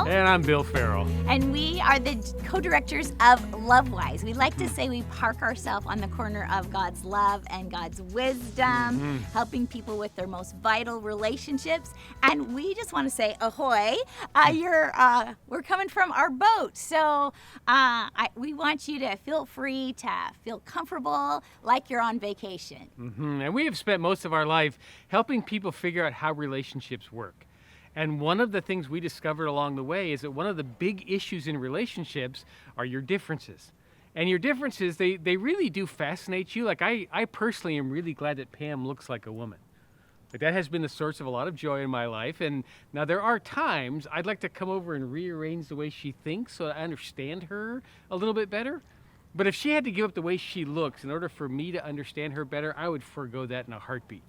Farrell. And I'm Bill Farrell. And we are the co-directors of LoveWise. We like to say we park ourselves on the corner of God's love and God's wisdom, helping people with their most vital relationships. And we just want to say, ahoy, we're coming from our boat. So we want you to feel free to feel comfortable like you're on vacation. And we have spent most of our life helping people figure out how relationships work. And one of the things we discovered along the way is that one of the big issues in relationships are your differences. And your differences, they really do fascinate you. Like I personally am really glad that Pam looks like a woman. Like that has been the source of a lot of joy in my life. And now there are times I'd like to come over and rearrange the way she thinks so that I understand her a little bit better. But if she had to give up the way she looks in order for me to understand her better, I would forego that in a heartbeat.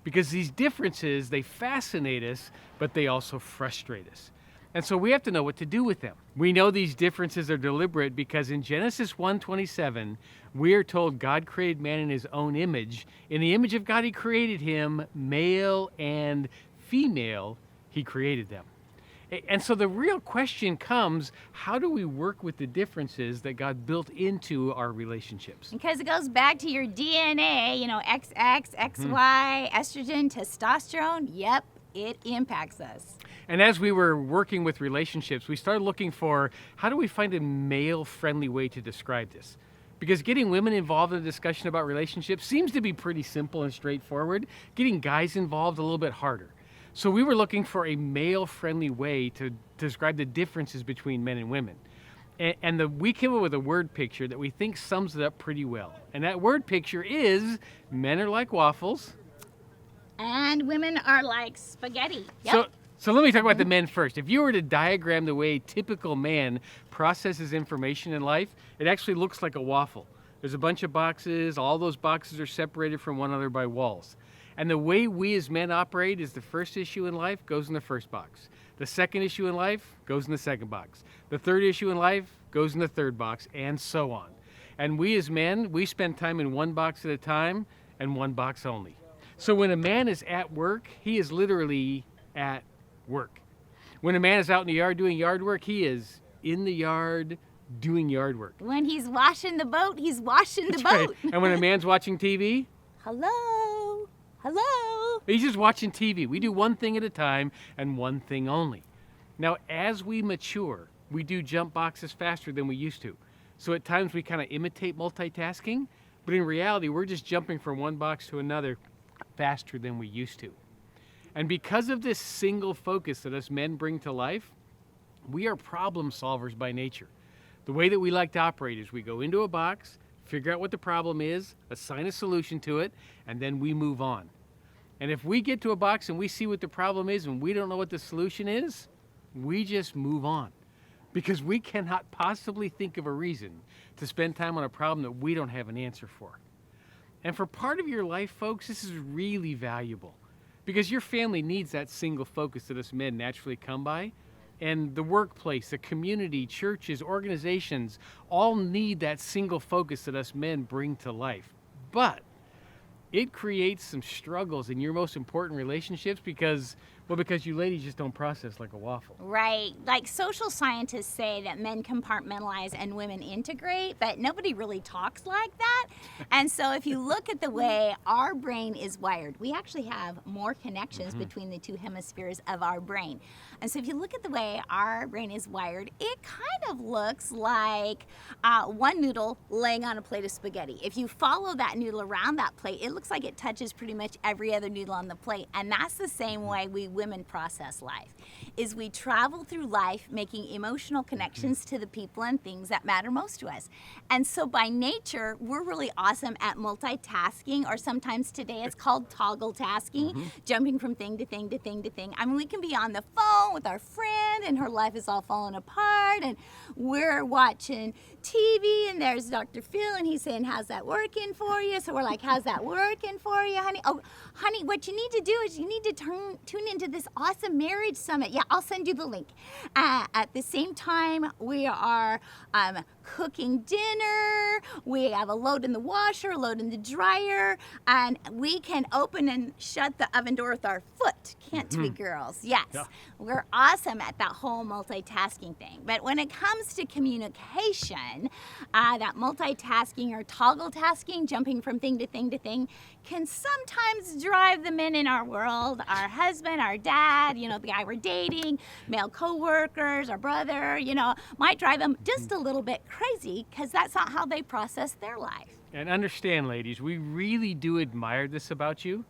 Because these differences, they fascinate us, but they also frustrate us. And so we have to know what to do with them. We know these differences are deliberate because in Genesis 1:27, we are told God created man in his own image. In the image of God, he created him, male and female, he created them. And so the real question comes, how do we work with the differences that God built into our relationships? Because it goes back to your DNA, XX, XY, estrogen, testosterone. Yep, it impacts us. And as we were working with relationships, we started looking for how do we find a male-friendly way to describe this? Because getting women involved in a discussion about relationships seems to be pretty simple and straightforward. Getting guys involved a little bit harder. So we were looking for a male-friendly way to describe the differences between men and women. And we came up with a word picture that we think sums it up pretty well. And that word picture is, men are like waffles. And women are like spaghetti. Yep. So let me talk about the men first. If you were to diagram the way a typical man processes information in life, it actually looks like a waffle. There's a bunch of boxes. All those boxes are separated from one another by walls. And the way we as men operate is the first issue in life goes in the first box. The second issue in life goes in the second box. The third issue in life goes in the third box, and so on. And we as men, we spend time in one box at a time and one box only. So when a man is at work, he is literally at work. When a man is out in the yard doing yard work, he is in the yard doing yard work. When he's washing the boat, he's washing the That's boat. right. And when a man's watching TV, Hello. he's just watching TV. We do one thing at a time and one thing only. Now, as we mature, we do jump boxes faster than we used to. So at times we kind of imitate multitasking, but in reality, we're just jumping from one box to another faster than we used to. And because of this single focus that us men bring to life, we are problem solvers by nature. The way that we like to operate is we go into a box, figure out what the problem is, assign a solution to it, and then we move on. And if we get to a box and we see what the problem is and we don't know what the solution is, we just move on. Because we cannot possibly think of a reason to spend time on a problem that we don't have an answer for. And for part of your life, folks, this is really valuable. Because your family needs that single focus that us men naturally come by. And the workplace, the community, churches, organizations, all need that single focus that us men bring to life. But it creates some struggles in your most important relationships because you ladies just don't process like a waffle. Right. Like social scientists say that men compartmentalize and women integrate, but nobody really talks like that. And so if you look at the way our brain is wired, we actually have more connections between the two hemispheres of our brain. And so if you look at the way our brain is wired, it kind of looks like one noodle laying on a plate of spaghetti. If you follow that noodle around that plate, it looks like it touches pretty much every other noodle on the plate. And that's the same way we women process life, is we travel through life making emotional connections to the people and things that matter most to us. And so by nature, we're really awesome at multitasking, or sometimes today it's called toggle tasking, jumping from thing to thing to thing to thing. I mean, we can be on the phone with our friend and her life is all falling apart and we're watching TV and there's Dr. Phil and he's saying, how's that working for you? So we're like, how's that working for you, honey? Oh, honey, what you need to do is you need to tune into this awesome marriage summit. Yeah, I'll send you the link. At the same time, we are cooking dinner, we have a load in the washer, a load in the dryer, and we can open and shut the oven door with our foot. Can't we, girls? Yes. Yeah. We're awesome at that whole multitasking thing. But when it comes to communication, that multitasking or toggle tasking, jumping from thing to thing to thing, can sometimes drive the men in our world, our husband, our dad, the guy we're dating, male coworkers, our brother, might drive them just a little bit crazy because that's not how they process their life. And understand, ladies, we really do admire this about you,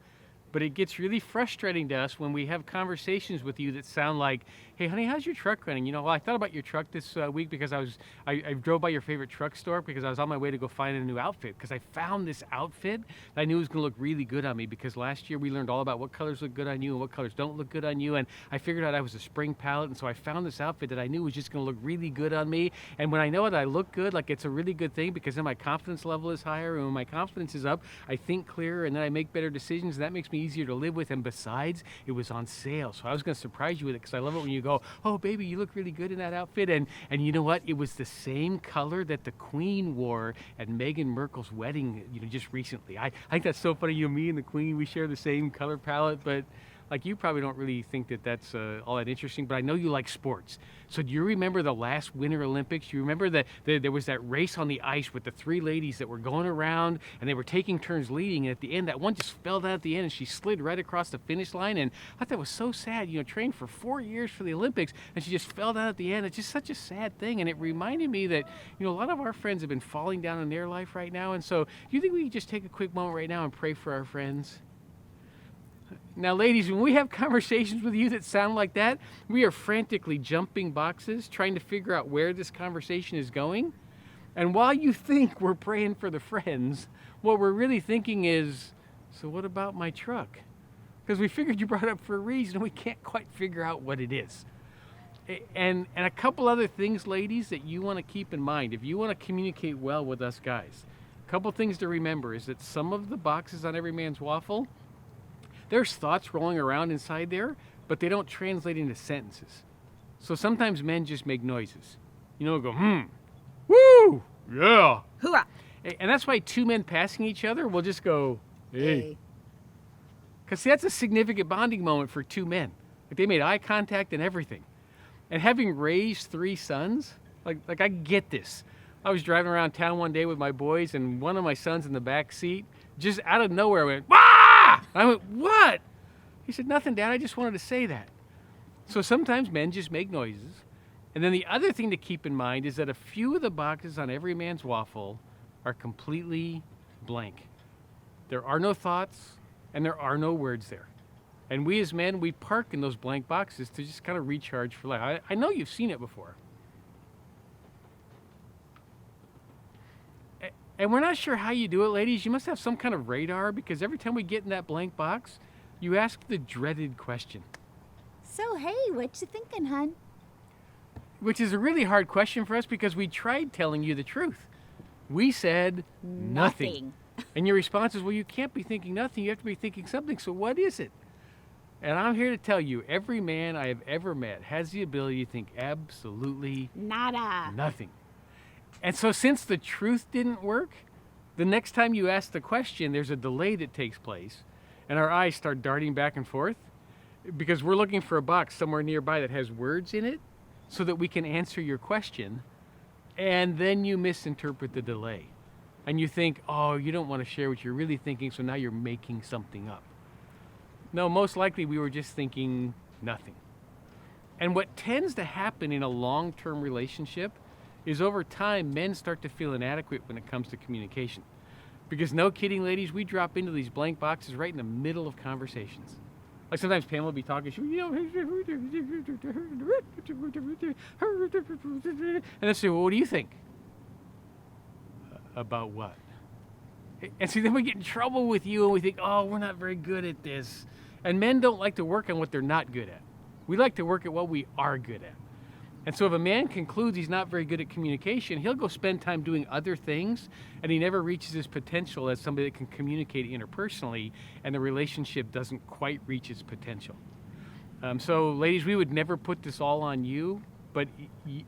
but it gets really frustrating to us when we have conversations with you that sound like, hey, honey, how's your truck running? Well, I thought about your truck this week because I drove by your favorite truck store because I was on my way to go find a new outfit because I found this outfit that I knew was going to look really good on me because last year we learned all about what colors look good on you and what colors don't look good on you, and I figured out I was a spring palette, and so I found this outfit that I knew was just going to look really good on me, and when I know that I look good, like it's a really good thing because then my confidence level is higher, and when my confidence is up, I think clearer, and then I make better decisions, and that makes me easier to live with, and besides, it was on sale, so I was going to surprise you with it because I love it when you go, oh baby, you look really good in that outfit, and you know what, it was the same color that the Queen wore at Meghan Markle's wedding just recently. I think that's so funny. Me and the Queen, we share the same color palette, but like you probably don't really think that that's all that interesting, but I know you like sports. So do you remember the last Winter Olympics? Do you remember that there was that race on the ice with the three ladies that were going around and they were taking turns leading, and at the end that one just fell down at the end and she slid right across the finish line, and I thought that was so sad. Trained for 4 years for the Olympics and she just fell down at the end. It's just such a sad thing, and it reminded me that a lot of our friends have been falling down in their life right now, and so do you think we could just take a quick moment right now and pray for our friends? Now, ladies, when we have conversations with you that sound like that, we are frantically jumping boxes, trying to figure out where this conversation is going. And while you think we're praying for the friends, what we're really thinking is, so what about my truck? Because we figured you brought it up for a reason, and we can't quite figure out what it is. And a couple other things, ladies, that you want to keep in mind if you want to communicate well with us guys. A couple things to remember is that some of the boxes on Every Man's Waffle, there's thoughts rolling around inside there, but they don't translate into sentences. So sometimes men just make noises. Go, woo, yeah. Hoorah. And that's why two men passing each other will just go, hey. Because that's a significant bonding moment for two men. Like they made eye contact and everything. And having raised 3 sons, like I get this. I was driving around town one day with my boys, and one of my sons in the back seat, just out of nowhere went, wah! I went, what? He said, nothing, Dad, I just wanted to say that. So sometimes men just make noises. And then the other thing to keep in mind is that a few of the boxes on Every Man's Waffle are completely blank. There are no thoughts and there are no words there. And we as men, we park in those blank boxes to just kind of recharge for life. I know you've seen it before. And we're not sure how you do it, ladies. You must have some kind of radar, because every time we get in that blank box, you ask the dreaded question. So, hey, what you thinking, hun? Which is a really hard question for us because we tried telling you the truth. We said nothing. And your response is, well, you can't be thinking nothing. You have to be thinking something. So what is it? And I'm here to tell you, every man I have ever met has the ability to think absolutely Nada. nothing. And so since the truth didn't work, the next time you ask the question, there's a delay that takes place, and our eyes start darting back and forth because we're looking for a box somewhere nearby that has words in it so that we can answer your question, and then you misinterpret the delay. And you think, oh, you don't want to share what you're really thinking, so now you're making something up. No, most likely we were just thinking nothing. And what tends to happen in a long-term relationship is over time, men start to feel inadequate when it comes to communication. Because no kidding, ladies, we drop into these blank boxes right in the middle of conversations. Like sometimes Pam will be talking, and then say, well, what do you think? About what? And see, then we get in trouble with you and we think, oh, we're not very good at this. And men don't like to work on what they're not good at. We like to work at what we are good at. And so if a man concludes he's not very good at communication, he'll go spend time doing other things, and he never reaches his potential as somebody that can communicate interpersonally, and the relationship doesn't quite reach its potential. So ladies, we would never put this all on you, but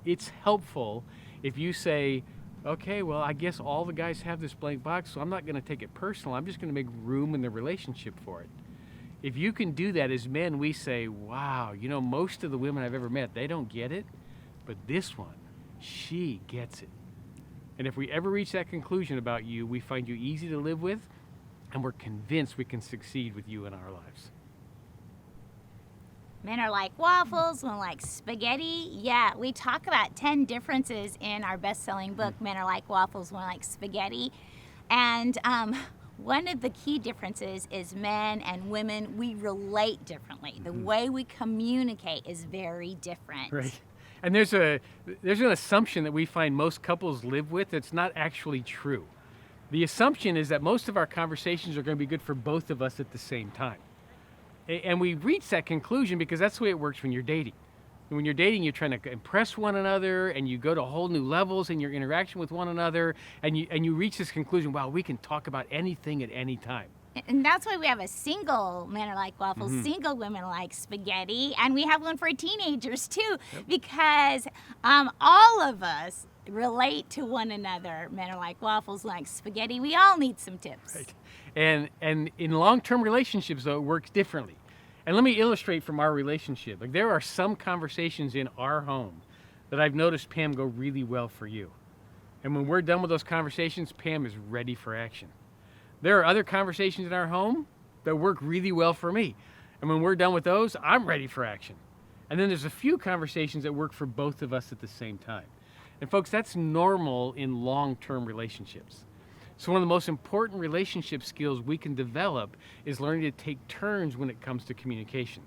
it's helpful if you say, okay, well, I guess all the guys have this blank box, so I'm not going to take it personal. I'm just going to make room in the relationship for it. If you can do that as men, we say, wow, most of the women I've ever met, they don't get it, but this one, she gets it. And if we ever reach that conclusion about you, we find you easy to live with, and we're convinced we can succeed with you in our lives. Men are like waffles, women like spaghetti. Yeah, we talk about 10 differences in our best-selling book, Men Are Like Waffles, Women Like Spaghetti. And one of the key differences is men and women, we relate differently. The way we communicate is very different. Right. And there's an assumption that we find most couples live with that's not actually true. The assumption is that most of our conversations are going to be good for both of us at the same time. And we reach that conclusion because that's the way it works when you're dating. When you're dating, you're trying to impress one another, and you go to whole new levels in your interaction with one another, and you reach this conclusion, wow, we can talk about anything at any time. And that's why we have a single Men Are Like Waffles, single women like spaghetti, and we have one for teenagers too, because all of us relate to one another. Men are like waffles, like spaghetti. We all need some tips. Right. And in long-term relationships, though, it works differently. And let me illustrate from our relationship. Like, there are some conversations in our home that I've noticed, Pam, go really well for you. And when we're done with those conversations, Pam is ready for action. There are other conversations in our home that work really well for me. And when we're done with those, I'm ready for action. And then there's a few conversations that work for both of us at the same time. And folks, that's normal in long-term relationships. So one of the most important relationship skills we can develop is learning to take turns when it comes to communication.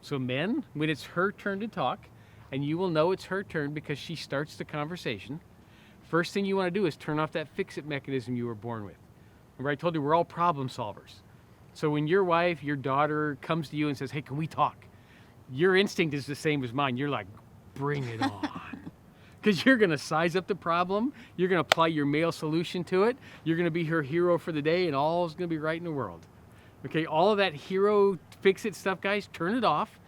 So men, when it's her turn to talk, and you will know it's her turn because she starts the conversation, first thing you want to do is turn off that fix-it mechanism you were born with. Remember, I told you we're all problem solvers. So when your wife, your daughter comes to you and says, hey, can we talk? Your instinct is the same as mine. You're like, bring it on. Because you're going to size up the problem. You're going to apply your male solution to it. You're going to be her hero for the day, and all is going to be right in the world. Okay, all of that hero fix-it stuff, guys, turn it off.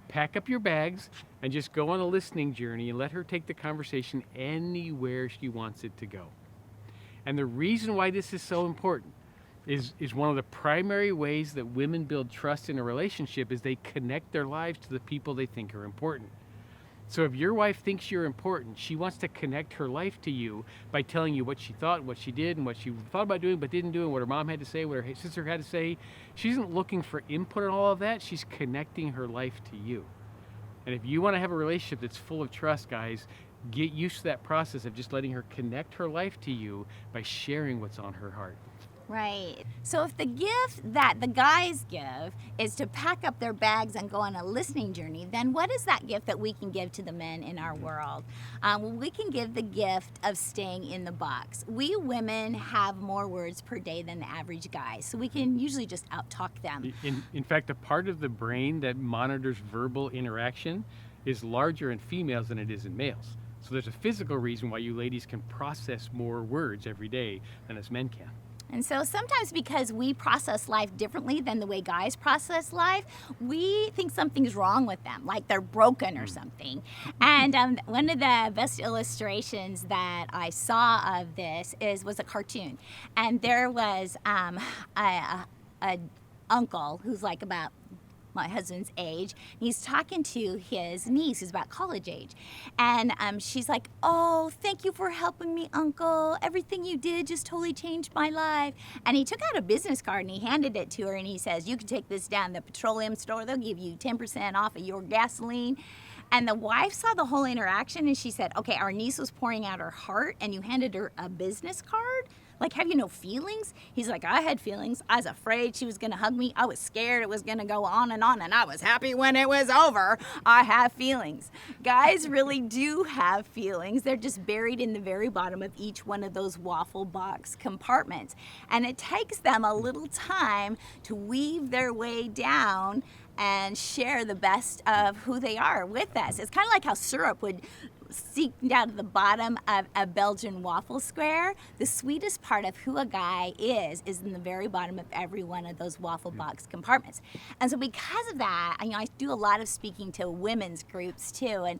Pack up your bags and just go on a listening journey and let her take the conversation anywhere she wants it to go. And the reason why this is so important is one of the primary ways that women build trust in a relationship is they connect their lives to the people they think are important. So if your wife thinks you're important, she wants to connect her life to you by telling you what she thought, what she did, and what she thought about doing but didn't do, and what her mom had to say, what her sister had to say. She isn't looking for input on all of that. She's connecting her life to you. And if you want to have a relationship that's full of trust, guys, get used to that process of just letting her connect her life to you by sharing what's on her heart. Right. So if the gift that the guys give is to pack up their bags and go on a listening journey, then what is that gift that we can give to the men in our world? We can give the gift of staying in the box. We women have more words per day than the average guy, so we can usually just out-talk them. In fact, a part of the brain that monitors verbal interaction is larger in females than it is in males. So there's a physical reason why you ladies can process more words every day than us men can. And so sometimes because we process life differently than the way guys process life, we think something's wrong with them, like they're broken or something. And one of the best illustrations that I saw of this was a cartoon. And there was a uncle who's like about my husband's age. He's talking to his niece who's about college age. And she's like, oh, thank you for helping me, Uncle. Everything you did just totally changed my life. And he took out a business card and he handed it to her and he says, you can take this down to the petroleum store. They'll give you 10% off of your gasoline. And the wife saw the whole interaction and she said, okay, our niece was pouring out her heart and you handed her a business card? Like, have you no feelings? He's like, I had feelings. I was afraid she was going to hug me. I was scared it was going to go on, and I was happy when it was over. I have feelings. Guys really do have feelings. They're just buried in the very bottom of each one of those waffle box compartments. And it takes them a little time to weave their way down and share the best of who they are with us. It's kind of like how syrup would seek down to the bottom of a Belgian waffle square. The sweetest part of who a guy is in the very bottom of every one of those waffle box compartments. And so because of that, I do a lot of speaking to women's groups too. And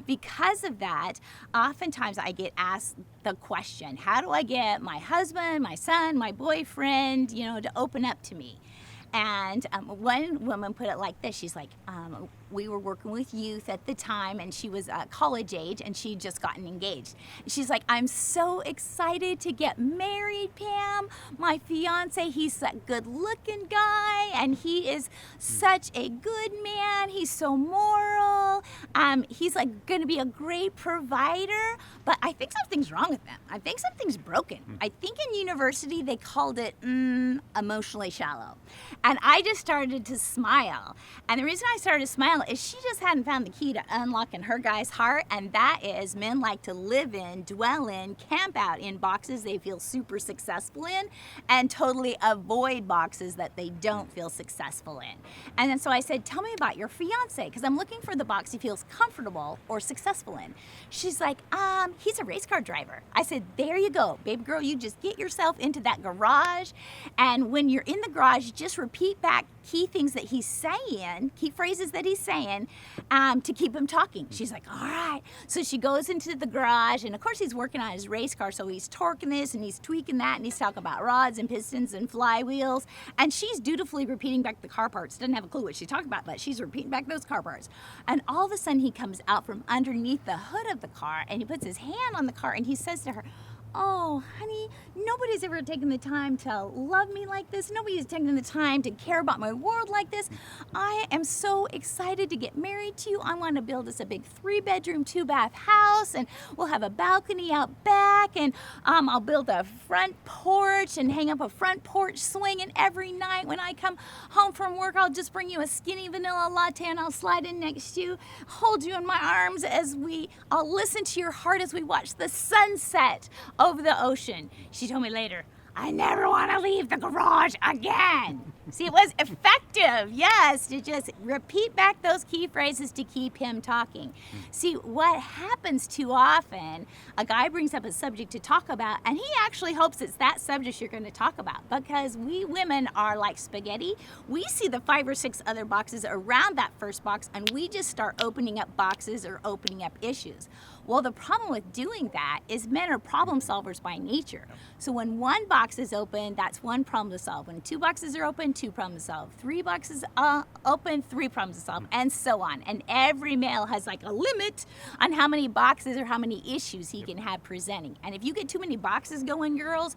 because of that, oftentimes I get asked the question, how do I get my husband, my son, my boyfriend, to open up to me? And one woman put it like this. She's like, we were working with youth at the time, and she was college age, and she'd just gotten engaged. She's like, I'm so excited to get married, Pam. My fiance, he's a good-looking guy, and he is such a good man. He's so moral. He's like going to be a great provider, but I think something's wrong with him. I think something's broken. I think in university they called it emotionally shallow. And I just started to smile. And the reason I started to smile is she just hadn't found the key to unlocking her guy's heart, and that is men like to live in, dwell in, camp out in boxes they feel super successful in, and totally avoid boxes that they don't feel successful in. And then so I said, tell me about your fiance, because I'm looking for the box he feels comfortable or successful in. She's like, he's a race car driver. I said, there you go, baby girl, you just get yourself into that garage, and when you're in the garage, just repeat back key things that he's saying, key phrases that he's saying, to keep him talking. She's like, all right. So she goes into the garage, and of course he's working on his race car, so he's torquing this and he's tweaking that, and he's talking about rods and pistons and flywheels, and she's dutifully repeating back the car parts. Doesn't have a clue what she's talking about, but she's repeating back those car parts. And all of a sudden he comes out from underneath the hood of the car, and he puts his hand on the car, and he says to her, oh, honey, nobody's ever taken the time to love me like this. Nobody's taken the time to care about my world like this. I am so excited to get married to you. I want to build us a big 3-bedroom, 2-bath house, and we'll have a balcony out back, and I'll build a front porch and hang up a front porch swing, and every night when I come home from work, I'll just bring you a skinny vanilla latte, and I'll slide in next to you, hold you in my arms I'll listen to your heart as we watch the sunset over the ocean. She told me later, I never want to leave the garage again. See, it was effective, yes, to just repeat back those key phrases to keep him talking. See, what happens too often, a guy brings up a subject to talk about, and he actually hopes it's that subject you're going to talk about, because we women are like spaghetti. We see the 5 or 6 other boxes around that first box, and we just start opening up boxes or opening up issues. Well, the problem with doing that is men are problem solvers by nature. So when one box is open, that's one problem to solve. When 2 boxes are open, 2 problems to solve. 3 boxes open, 3 problems to solve, and so on. And every male has like a limit on how many boxes or how many issues he can have presenting. And if you get too many boxes going, girls,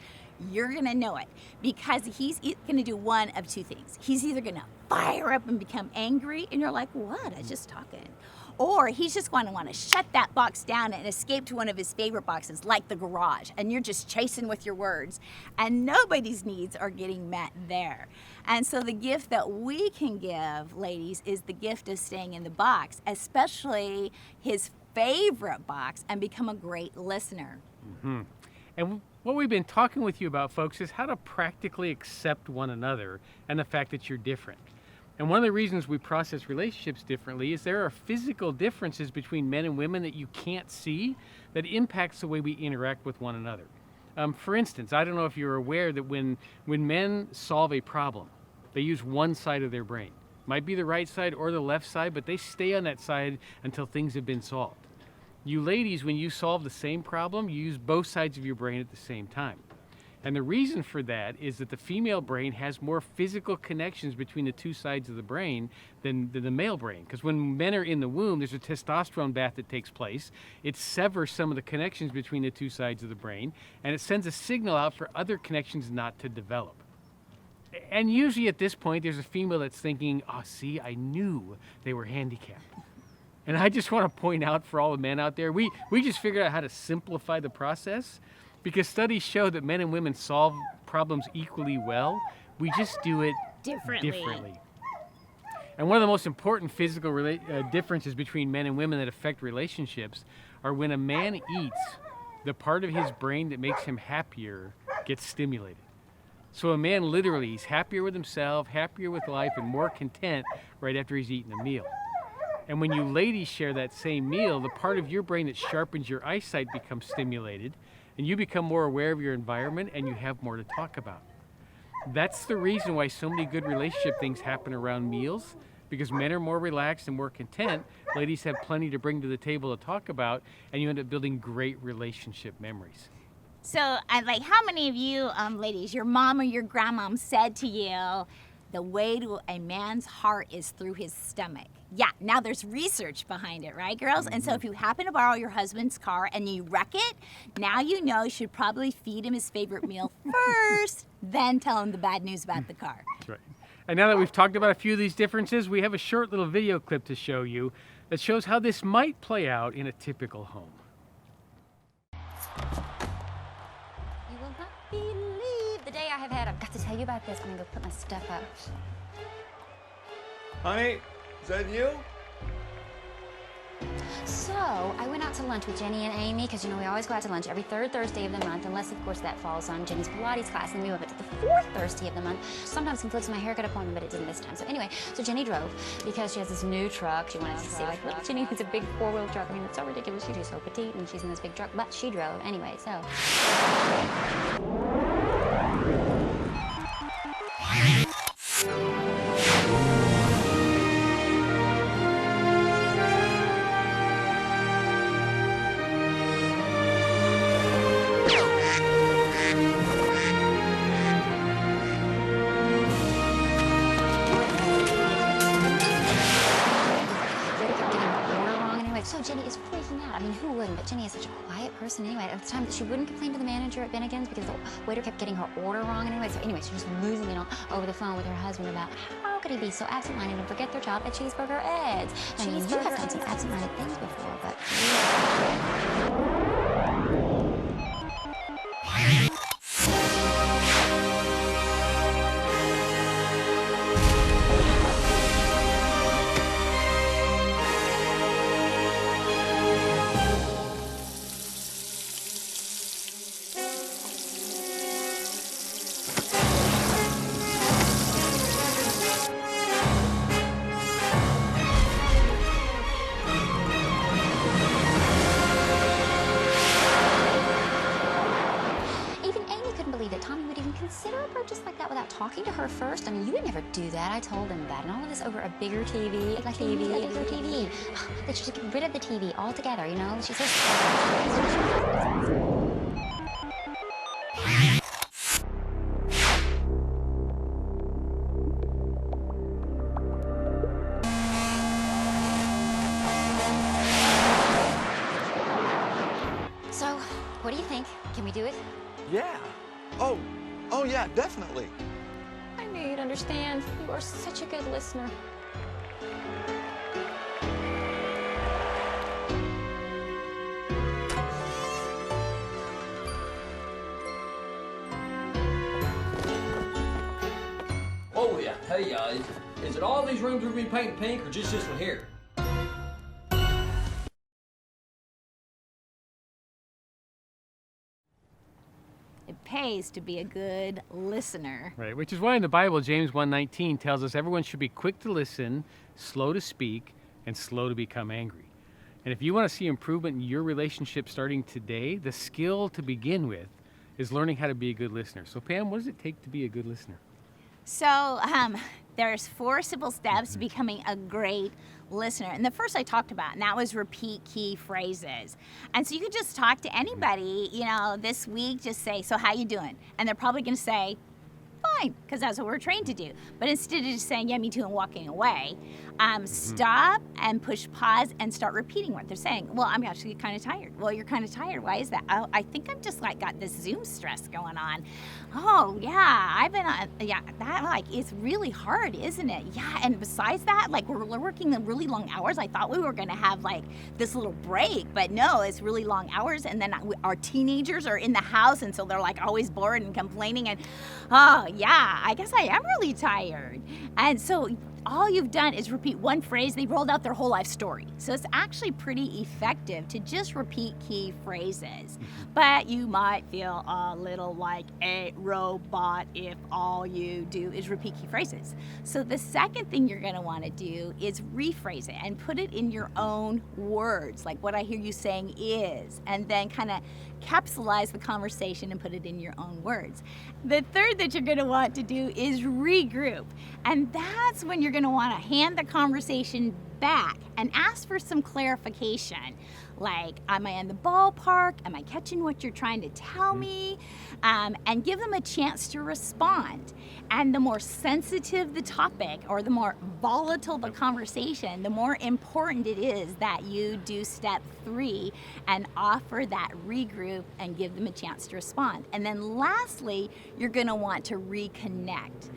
you're gonna know it, because he's gonna do one of 2 things. He's either gonna fire up and become angry, and you're like, what? I was just talking. Or he's just going to want to shut that box down and escape to one of his favorite boxes, like the garage, and you're just chasing with your words, and nobody's needs are getting met there. And so the gift that we can give, ladies, is the gift of staying in the box, especially his favorite box, and become a great listener. Mm-hmm. And what we've been talking with you about, folks, is how to practically accept one another and the fact that you're different. And one of the reasons we process relationships differently is there are physical differences between men and women that you can't see that impacts the way we interact with one another. For instance, I don't know if you're aware that when men solve a problem, they use one side of their brain. Might be the right side or the left side, but they stay on that side until things have been solved. You ladies, when you solve the same problem, you use both sides of your brain at the same time. And the reason for that is that the female brain has more physical connections between the 2 sides of the brain than the male brain. Because when men are in the womb, there's a testosterone bath that takes place. It severs some of the connections between the 2 sides of the brain, and it sends a signal out for other connections not to develop. And usually at this point, there's a female that's thinking, oh, see, I knew they were handicapped. And I just want to point out for all the men out there, we just figured out how to simplify the process. Because studies show that men and women solve problems equally well. We just do it differently. And one of the most important physical differences between men and women that affect relationships are when a man eats, the part of his brain that makes him happier gets stimulated. So a man literally, he's happier with himself, happier with life, and more content right after he's eaten a meal. And when you ladies share that same meal, the part of your brain that sharpens your eyesight becomes stimulated, and you become more aware of your environment, and you have more to talk about. That's the reason why so many good relationship things happen around meals, because men are more relaxed and more content. Ladies have plenty to bring to the table to talk about, and you end up building great relationship memories. So, like, how many of you, ladies, your mom or your grandmom said to you, the way to a man's heart is through his stomach? Yeah, now there's research behind it, right, girls? And so if you happen to borrow your husband's car and you wreck it, now you know you should probably feed him his favorite meal first, then tell him the bad news about the car. That's right. And now that we've talked about a few of these differences, we have a short little video clip to show you that shows how this might play out in a typical home. You will not believe the day I have had. I've got to tell you about this. I'm gonna go put my stuff up. Honey, is that you? So, I went out to lunch with Jenny and Amy, because, you know, we always go out to lunch every third Thursday of the month, unless, of course, that falls on Jenny's Pilates class, and we move it to the fourth Thursday of the month. Sometimes conflicts with my haircut appointment, but it didn't this time. So anyway, so Jenny drove, because she has this new truck. She wanted to see it. Little Jenny has a big four-wheel truck. I mean, it's so ridiculous. She's so petite, and she's in this big truck, but she drove anyway, so. So Jenny is freaking out. I mean, who wouldn't? But Jenny is such a quiet person anyway. At the time that she wouldn't complain to the manager at Bennigan's because the waiter kept getting her order wrong anyway. So anyway, she was losing it over the phone with her husband about how could he be so absent-minded and forget their job at Cheeseburger Ed's. I mean, you have done some absent-minded things before, but... Consider a purchase like that without talking to her first. I mean, you would never do that. I told him that. And all of this over a bigger TV. Like a bigger TV. They should get rid of the TV altogether, you know? She says... So, what do you think? Can we do it? Yeah. Oh yeah, definitely. I knew you'd understand. You are such a good listener. Oh yeah, hey is it all these rooms we're gonna be painting pink or just this one here? It pays to be a good listener. Right, which is why in the Bible, James 1:19 tells us everyone should be quick to listen, slow to speak, and slow to become angry. And if you want to see improvement in your relationship starting today, the skill to begin with is learning how to be a good listener. So Pam, what does it take to be a good listener? So there's 4 simple steps to becoming a great listener. And the first I talked about, and that was repeat key phrases. And so you could just talk to anybody, you know, this week, just say, so how you doing? And they're probably going to say, fine, because that's what we're trained to do. But instead of just saying, yeah, me too, and walking away, stop and push pause and start repeating what they're saying. Well, I'm actually kind of tired. Well, you're kind of tired. Why is that? Oh, I think I'm just like got this Zoom stress going on. Oh, yeah, I've been on, yeah, that like, it's really hard, isn't it? Yeah, and besides that, like we're working the really long hours. I thought we were going to have like this little break, but no, it's really long hours. And then our teenagers are in the house, and so they're like always bored and complaining. And oh, yeah, I guess I am really tired. And so all you've done is repeat one phrase. They rolled out their whole life story. So it's actually pretty effective to just repeat key phrases. But you might feel a little like a robot if all you do is repeat key phrases. So the second thing you're going to want to do is rephrase it and put it in your own words, like what I hear you saying is, and then kind of capsulize the conversation and put it in your own words. The third that you're going to want to do is regroup. And that's when you're going to want to hand the conversation back and ask for some clarification. Like, am I in the ballpark? Am I catching what you're trying to tell me? And give them a chance to respond. And the more sensitive the topic or the more volatile the conversation, the more important it is that you do step 3 and offer that regroup and give them a chance to respond. And then lastly, you're going to want to reconnect.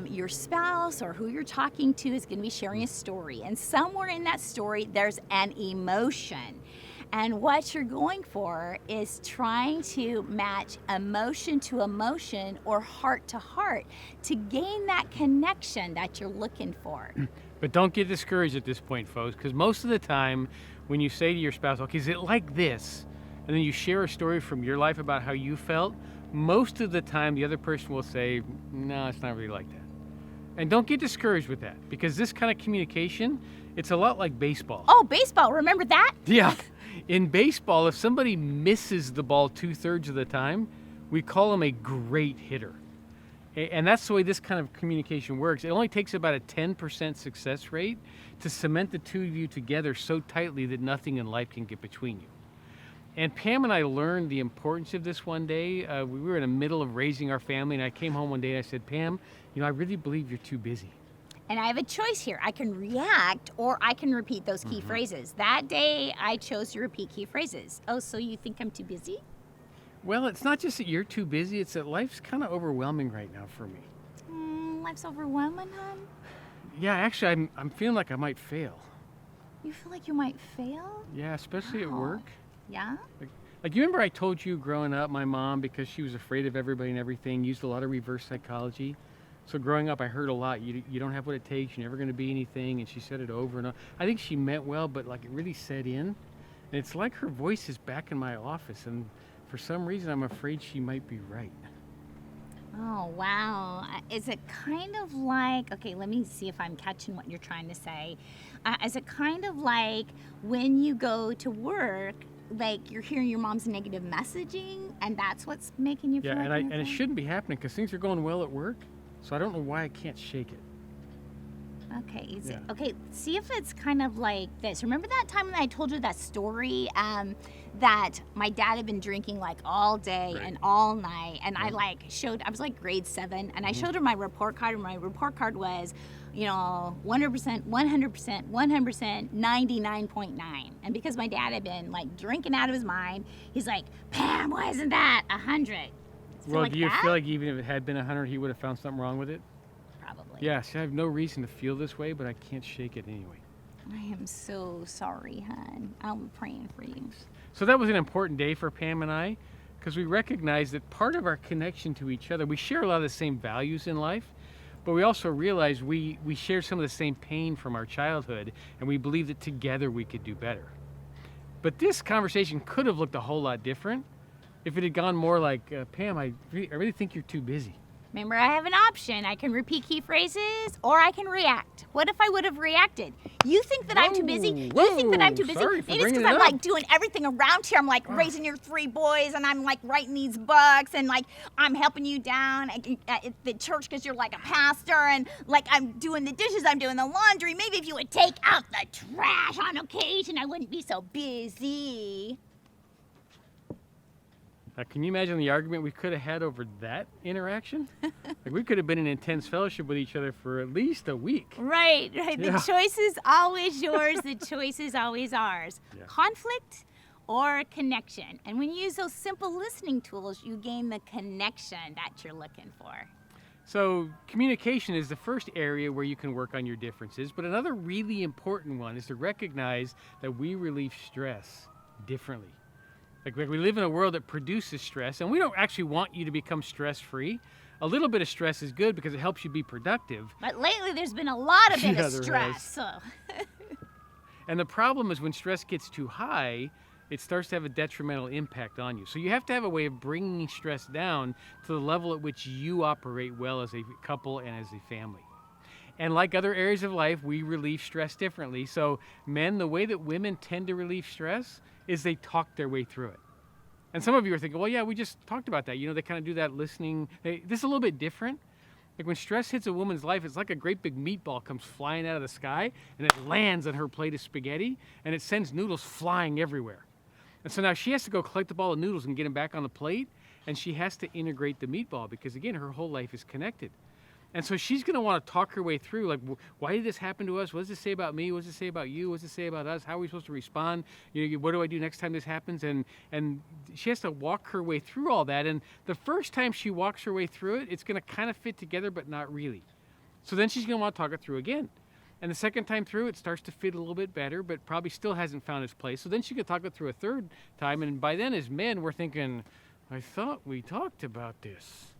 Your spouse or who you're talking to is going to be sharing a story. And somewhere in that story, there's an emotion. And what you're going for is trying to match emotion to emotion or heart to heart to gain that connection that you're looking for. But don't get discouraged at this point, folks, because most of the time when you say to your spouse, okay, is it like this? And then you share a story from your life about how you felt, most of the time the other person will say, no, it's not really like that. And don't get discouraged with that, because this kind of communication, it's a lot like baseball. Oh, baseball, remember that? Yeah. In baseball, if somebody misses the ball 2/3 of the time, we call them a great hitter. And that's the way this kind of communication works. It only takes about a 10% success rate to cement the two of you together so tightly that nothing in life can get between you. And Pam and I learned the importance of this one day. We were in the middle of raising our family, and I came home one day and I said, Pam, I really believe you're too busy. And I have a choice here. I can react or I can repeat those key phrases. That day, I chose to repeat key phrases. Oh, so you think I'm too busy? Well, it's not just that you're too busy, it's that life's kind of overwhelming right now for me. Life's overwhelming, hon. Yeah, actually, I'm feeling like I might fail. You feel like you might fail? Yeah, especially at Wow. work. Yeah? Like you remember I told you growing up, my mom, because she was afraid of everybody and everything, used a lot of reverse psychology. So growing up, I heard a lot, you don't have what it takes, you're never going to be anything, and she said it over and over. I think she meant well, but like it really set in. And it's like her voice is back in my office, and for some reason, I'm afraid she might be right. Oh, wow. Is it kind of like, okay, let me see if I'm catching what you're trying to say. Is it kind of like when you go to work, like you're hearing your mom's negative messaging, and that's what's making you feel Yeah, like and it shouldn't be happening because things are going well at work, so I don't know why I can't shake it. Okay, Yeah. okay, see if it's kind of like this. Remember that time when I told you that story that my dad had been drinking like all day Right. and all night, and I was like grade 7, and I showed her my report card, and my report card was, 100%, 100%, 100%, 99.9. And because my dad had been like drinking out of his mind, he's like, Pam, why isn't that 100? Well, like do you that? feel like even if it had been 100, he would have found something wrong with it? Probably. Yeah, see, I have no reason to feel this way, but I can't shake it anyway. I am so sorry, hon. I'm praying for you. So that was an important day for Pam and I, because we recognized that part of our connection to each other, we share a lot of the same values in life, but we also realized we share some of the same pain from our childhood, and we believe that together we could do better. But this conversation could have looked a whole lot different if it had gone more like, Pam, I really think you're too busy. Remember, I have an option. I can repeat key phrases or I can react. What if I would have reacted? You think that I'm too busy? You think that I'm too busy? Sorry for Maybe it's bringing because I'm it up. like doing everything around here. I'm like raising your 3 boys and I'm like writing these books and like I'm helping you down at the church because you're like a pastor and like I'm doing the dishes, I'm doing the laundry. Maybe if you would take out the trash on occasion, I wouldn't be so busy. Now, can you imagine the argument we could have had over that interaction? Like we could have been in intense fellowship with each other for at least a week. Right. Yeah. The choice is always yours. The choice is always ours. Yeah. Conflict or connection. And when you use those simple listening tools, you gain the connection that you're looking for. So communication is the first area where you can work on your differences, but another really important one is to recognize that we relieve stress differently. Like we live in a world that produces stress, and we don't actually want you to become stress-free. a little bit of stress is good because it helps you be productive. But lately, there's been a lot of bit Yeah, of there stress. has. So And the problem is when stress gets too high, it starts to have a detrimental impact on you. So you have to have a way of bringing stress down to the level at which you operate well as a couple and as a family. And like other areas of life, we relieve stress differently. So men, the way that women tend to relieve stress is they talk their way through it. And some of you are thinking, well, yeah, we just talked about that. You know, they kind of do that listening. This is a little bit different. Like when stress hits a woman's life, it's like a great big meatball comes flying out of the sky and it lands on her plate of spaghetti and it sends noodles flying everywhere. And so now she has to go collect the ball of noodles and get them back on the plate, and she has to integrate the meatball because, again, her whole life is connected. And so she's going to want to talk her way through, like, why did this happen to us? What does this say about me? What does it say about you? What does it say about us? How are we supposed to respond? You know, what do I do next time this happens? And she has to walk her way through all that. And the first time she walks her way through it, it's going to kind of fit together, but not really. So then she's going to want to talk it through again. And the second time through, it starts to fit a little bit better, but probably still hasn't found its place. So then she could talk it through a third time. And by then, as men, we're thinking, I thought we talked about this.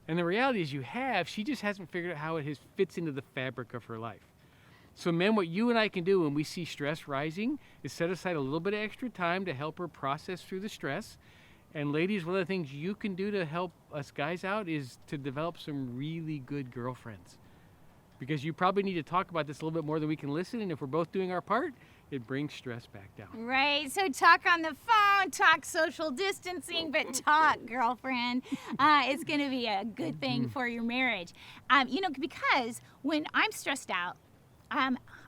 And the reality is she just hasn't figured out how it fits into the fabric of her life. So men, what you and I can do when we see stress rising is set aside a little bit of extra time to help her process through the stress. And ladies, one of the things you can do to help us guys out is to develop some really good girlfriends. Because you probably need to talk about this a little bit more than we can listen. And if we're both doing our part, it brings stress back down. right, so talk on the phone, talk social distancing, but talk, girlfriend. It's going to be a good thing for your marriage. You know, because when I'm stressed out,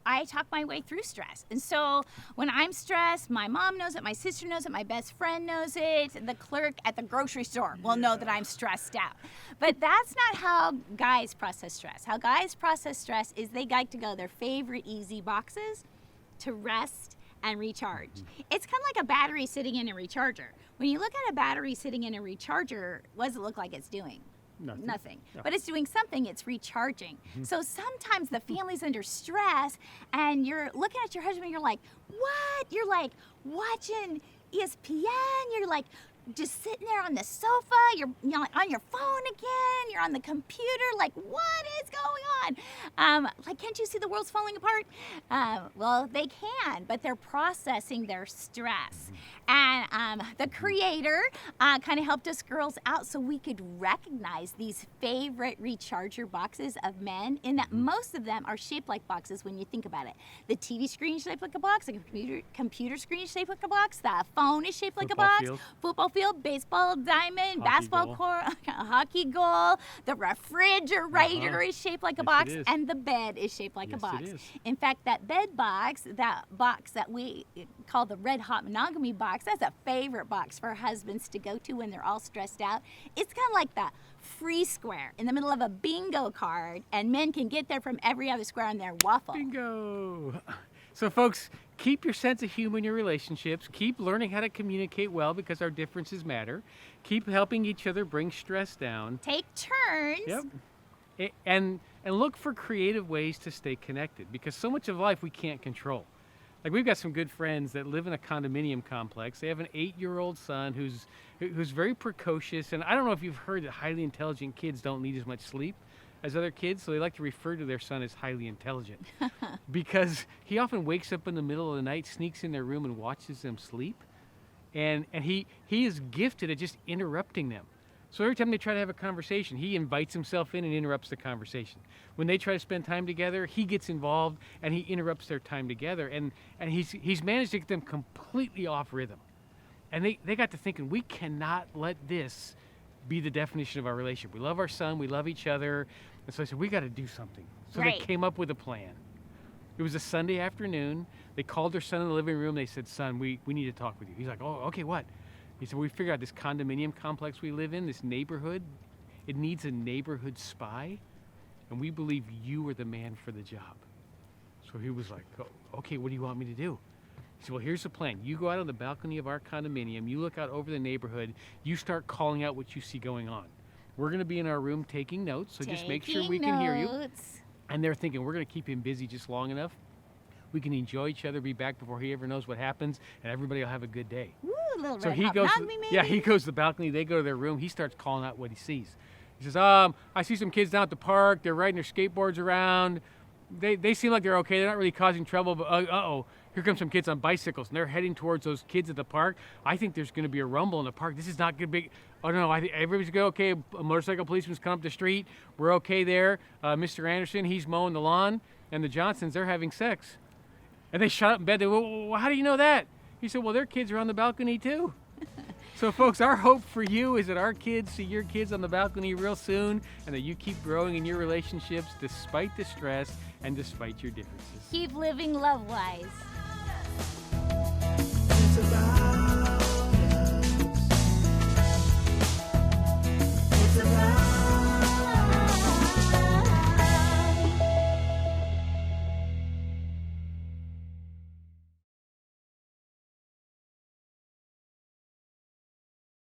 I talk my way through stress. And so when I'm stressed, my mom knows it, my sister knows it, my best friend knows it, the clerk at the grocery store will know that I'm stressed out. But that's not how guys process stress. How guys process stress is they like to go their favorite easy boxes to rest and recharge. It's kind of like a battery sitting in a recharger. When you look at a battery sitting in a recharger, what does it look like it's doing? Nothing. No. But it's doing something, it's recharging. So sometimes the family's under stress and you're looking at your husband and you're like, what? You're like watching ESPN, you're like just sitting there on the sofa, you're like on your phone again, you're on the computer, like what is going on? Like, can't you see the world's falling apart? Well, they can, but they're processing their stress. And the creator kind of helped us girls out so we could recognize these favorite recharger boxes of men, in that most of them are shaped like boxes when you think about it. The TV screen is shaped like a box, the computer screen is shaped like a box, the phone is shaped like Football a box, field. football field, baseball diamond, Hockey basketball goal. court, hockey goal, the refrigerator is shaped like a Yes, box, it is. and the bed is shaped like Yes, a box. it is. In fact, that bed box, that box that we call the Red Hot Monogamy box, that's a favorite box for husbands to go to when they're all stressed out. It's kind of like the free square in the middle of a bingo card, and men can get there from every other square on their waffle. Bingo. So folks, keep your sense of humor in your relationships. Keep learning how to communicate well because our differences matter. Keep helping each other bring stress down. Take turns. Yep. And look for creative ways to stay connected because so much of life we can't control. Like we've got some good friends that live in a condominium complex. They have an 8-year-old son who's very precocious. And I don't know if you've heard that highly intelligent kids don't need as much sleep as other kids, so they like to refer to their son as highly intelligent because he often wakes up in the middle of the night, sneaks in their room and watches them sleep. And he is gifted at just interrupting them. So every time they try to have a conversation, he invites himself in and interrupts the conversation. When they try to spend time together, he gets involved and he interrupts their time together. And he's managed to get them completely off rhythm. And they got to thinking, we cannot let this be the definition of our relationship. We love our son, we love each other. And so I said, we got to do something. So Right. they came up with a plan. It was a Sunday afternoon. They called their son in the living room. They said, son, we need to talk with you. He's like, oh, okay, what? He said, we figured out this condominium complex we live in, this neighborhood, it needs a neighborhood spy, and we believe you are the man for the job. So he was like, oh, okay, what do you want me to do? He said, well, here's the plan. You go out on the balcony of our condominium, you look out over the neighborhood, you start calling out what you see going on. We're going to be in our room taking notes, so just make sure we can hear you. Notes. And they're thinking, we're going to keep him busy just long enough. We can enjoy each other, be back before he ever knows what happens, and everybody will have a good day. Woo, little So red he hot goes, monogamy, maybe? yeah, he goes to the balcony. They go to their room. He starts calling out what he sees. He says, I see some kids down at the park. They're riding their skateboards around. They seem like they're okay. They're not really causing trouble, but uh-oh, here come some kids on bicycles, and they're heading towards those kids at the park. I think there's going to be a rumble in the park. This is not going to be, oh no, I think everybody's good. Okay, a motorcycle policeman's come up the street. We're okay there. Mr. Anderson, he's mowing the lawn, and the Johnsons, they're having sex. And they shut up in bed. They, well, how do you know that? He said, well, their kids are on the balcony too. So folks, our hope for you is that our kids see your kids on the balcony real soon, and that you keep growing in your relationships despite the stress and despite your differences. Keep living love-wise.